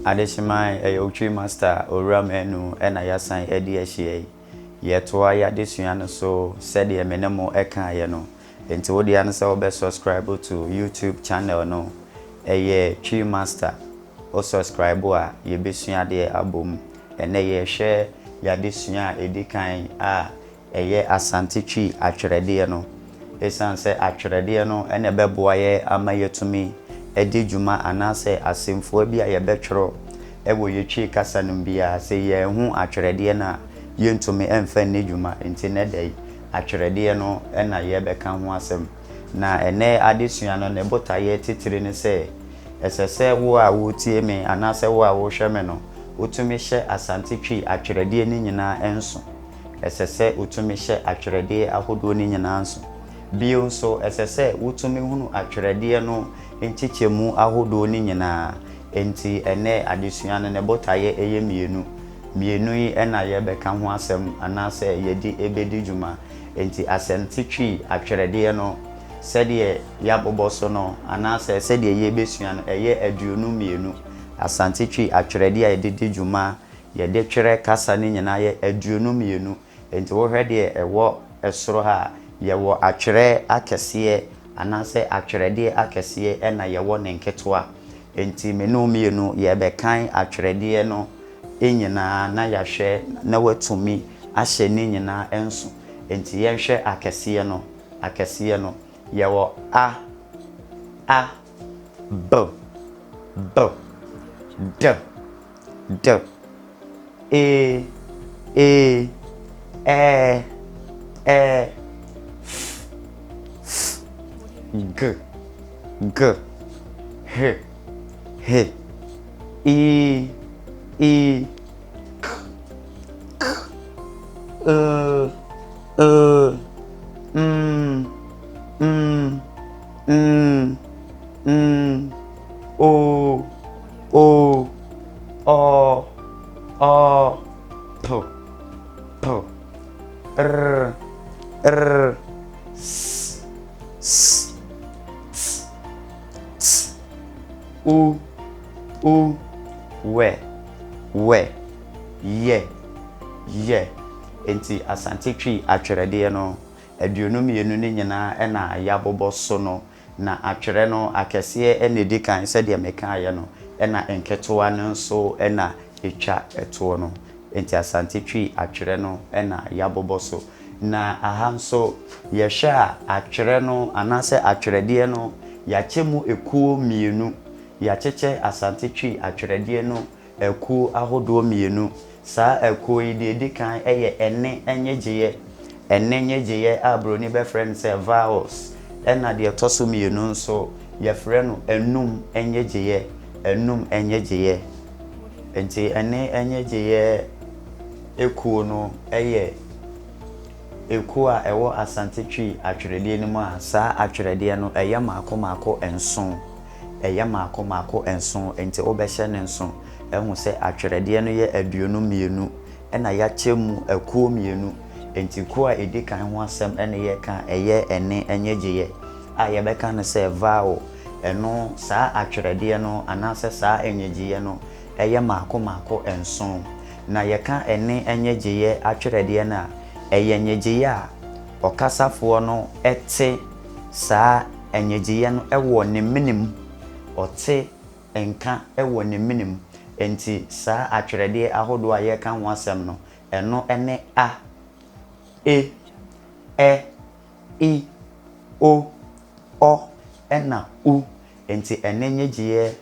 Adeshima TWI master Owura Manu and Ayasan ASANTE ye TWI adesua no so said ye menemo eka ye no enti wo de an say subscribe to YouTube channel no TWI master o subscribe a ye besua de abom ene ye share ya desua edikan a eye ASANTE TWI atwerede no esan say atwerede no ene beboa ye amayetumi edi djuma anase asemfo bia ye betwero ewo ye twi kasa no bia say ye hu atwerede na yentumi emfa ne djuma enti ne dai atwerede no na ye beka ho asem na ene adesua no ne botaye titire ne say esese wo a wo tie me anase wo a wo hwe me no utumi hye ASANTE TWI atwerede ni nyina enso esese utumi hye atwerede ahodo ni nyina enso bio so esese utumi hunu atwerede no nchichemu ahodo ni nyina enti ene adesua no ne botaye eye mienu yi na ye beka ho asem anase yedi ebedi djuma enti ASANTE TWI atwerede no sede ya boboso no anase sede ye besua no eye aduonu mienu ASANTE TWI atwerede a yedi djuma ye de twere kasa ni nyina ye aduonu mienu enti wo hwede ewo esoro ha ye wo atwere akese anase atwerede akese na ye wo ne nketoa enti menu mienu ye bekan atwerede no enyina na ya hwe na watumi ahye ni nyina enso enti ye hwe akese no ye wo a b d e g h i o p r s u we ye enti ASANTE TWI atwerede no aduonu mienu ni nyina na ya boboso no na atwere no akese edi kan se de meka ye no na enketoa no so na etwa eto no enti ASANTE TWI atwere no na ya boboso na ahanso ye hwa atwere no anase atwerede no ya chemu ekuo mienu ya cheche ASANTE TWI atwerede no ekuo ahodo mienu sa ekuo edi kan eye ene nyegeye abroni be friend say vowels na de toso mienu nso ye frɛ no enum nyegeye enti ene nyegeye ekuo no eye ekuo a ewo ASANTE TWI atwerede ni mu a sa atwerede no eye maako enson enti obehye ne nson ehu se atwerede no ye aduonu mienu na ya chemu ekuo mienu enti kuo a edi kan ho asem na ye kan eye ene nyegeye a ye beka no se vowel eno sa atwerede no anase sa nyegeye no eye maako enson na ye kan ene nyegeye atwerede na eye nyegeye a okasafo no ete sa nyegeye no ewo ne minim ote enka ewo ne minim enti sa atwerede ahodo a ye kan ho asem no eno ene a e i o na u enti ene nyegeye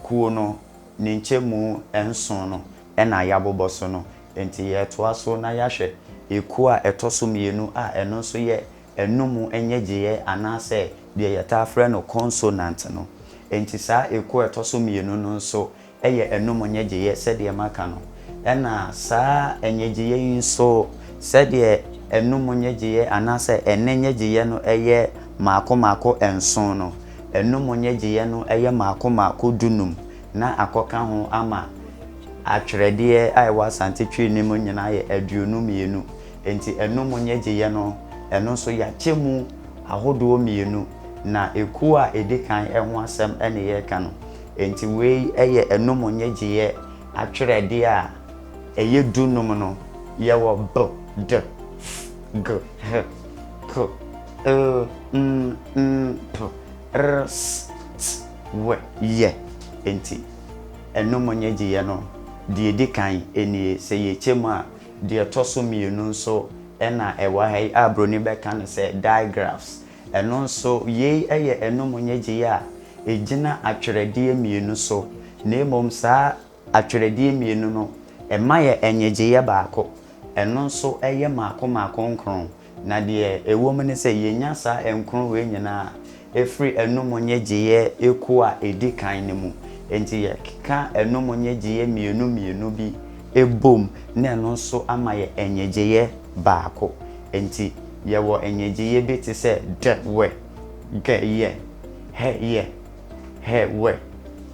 kuo no ni nchemu enson no na ya boboso no enti ye toaso na ya hwe ekuo a etoso mienu a eno so ye enum nyegeye anase de ye ta frɛ no consonant no enti sa ekuo etoso mienu no nso eye enum nyegeye sede maka no na sa nyegeye nso sede enum nyegeye anase ene nyegeye no eye maako enson no enum nyegeye no eye maako dunum na akoka ho ama atwerede a ewa ASANTE TWI ni mu nyina ye aduonu mienu enti enum nyegeye no eno so ya chemu ahodo mienu na ekuo a edi kan eho asem ene ye ka no enti we eye enum nyegye atwerɛdeɛ a eye dunum no ye wo b d g h k p r s t w ye enti enum nyegye no de di kan enie se ye chema de toso mienu nso ena ewa hai abroni beka no se digraphs eno nso ye eye enum nyegye a ejina atwerɛdeɛ mienu so na emom saa atwerɛdeɛ mienu no ema ye enyegye baako eno nso eye maako nkron na de ewom ne se yenya saa enkron we nyina efri enum nyegye eku a edi kan ne mu enti ye ka enum nyegye mienu bi ebom na eno nso ama ye enyegye baako enti ye wo enyegye bi te se d we g ye he ye he we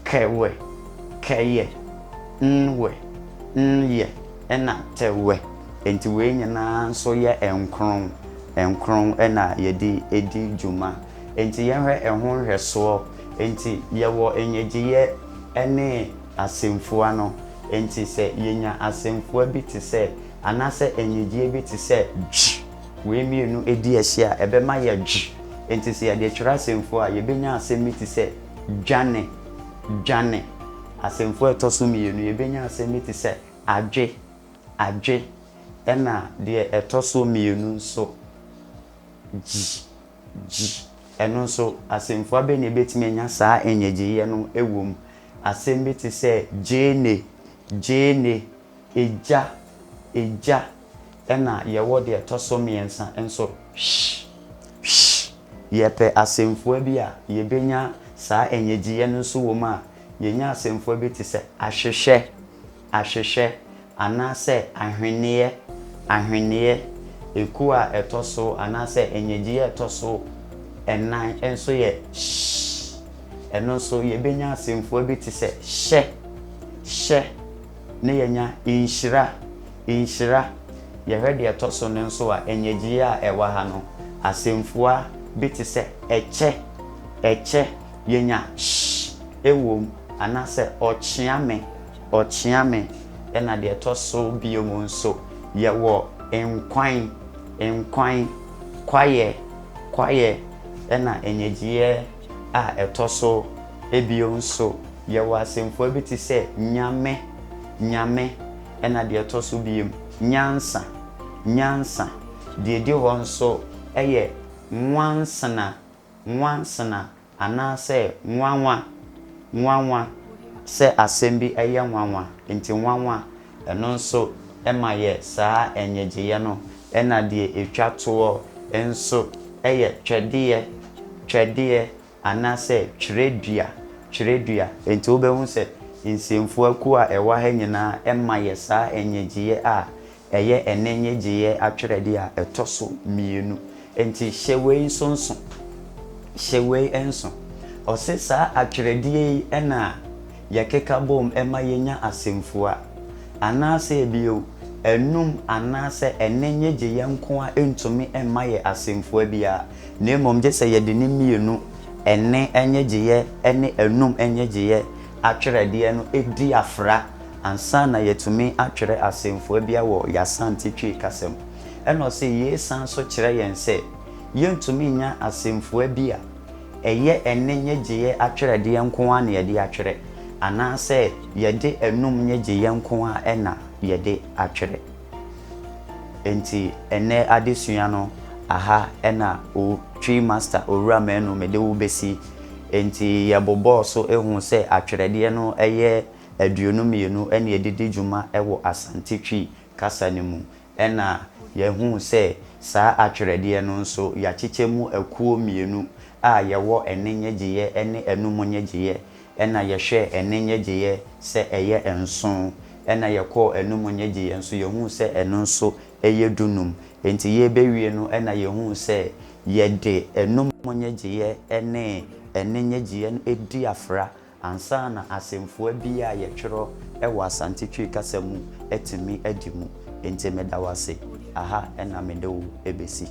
ke ye we ye ena te we enti we nyina nso ye enkron ena yedi edi dwuma enti ye hwe ehon hweso enti ye wo enyegye ene asemfua no enti se yenya asemfua bi te se anase enyegye bi te se g we mienu edi ahia ebema ye g enti se ye de twira asemfua ye benya asem bi te se dwane asemfo etoso mienu ye benya asem ti se adwe ena de etoso mienu nso g eno nso asemfo abe ne betimi anya saa enyegye no ewom asem bi ti se jene eja ena ye wo de etoso miensa enso yepe asemfo bi a ye benya saa enyegye no nso wom a yenya asemfo bi te se ahwehwe anase ahwene eku a etoso anase enyegye etoso enan enso ye eno so ye benya asemfo bi te se hye ne yenya inshira ye hwede etoso no nso a enyegye a ewa ha no asemfo bi te se eche yenya ewom anase ochiame ena de etoso biomo nso ye wo enkwan kwaye ena enyegye a etoso ebio nso ye wo asemfo bi te se nyame ena de etoso biom nyansa de di ho nso eye nwansana anase nwanwa se asembi eye nwanwa enti nwanwa eno nso ema ye saa enyegye no ena de etwato enso eye twede anase twiredua enti obehu se nsemfu aku a ewa ha nyina ema ye saa enyegye a eye enenyegye atwerede a etoso mienu enti hyewei enso ose saa atwerede ena yakeka bom ema yenya asemfua anase bio enum anase enenyeje yenko a entumi ema ye asemfua bia na emom je se yede ne mienu ene enyeje ene enum enyeje atwerede no edi afra ansa na yetumi atwere asemfua bia wo yasante twi kasem eno se ye san so kire yen se yentumi nya asemfua bia eye enenyeje atwerede yenko a na yede atwere anase yede enum nyeje yenko a ena yede atwere enti ene adesua no aha ena o tree master Owura Manu mede wo besi enti yebobo so ehun se atwerede no eye aduonum yenu ene yedidi dwuma ewo asante twi kasa ne mu ena yehun se saa atwerede no nso yachichemu akuo mienu a yewo enenyeje ene enum nyeje ena yehwe enenyeje se eye enson ena yekọ enum nyeje enso yehun se eno nso eye dunum enti ye bewie no ena yehun se yede enum nyeje ene enenyeje edi afra ansa na asemfo bia yetwero ewo asante twi kasa mu etimi adimu enti medawase aha ena medewo ebesi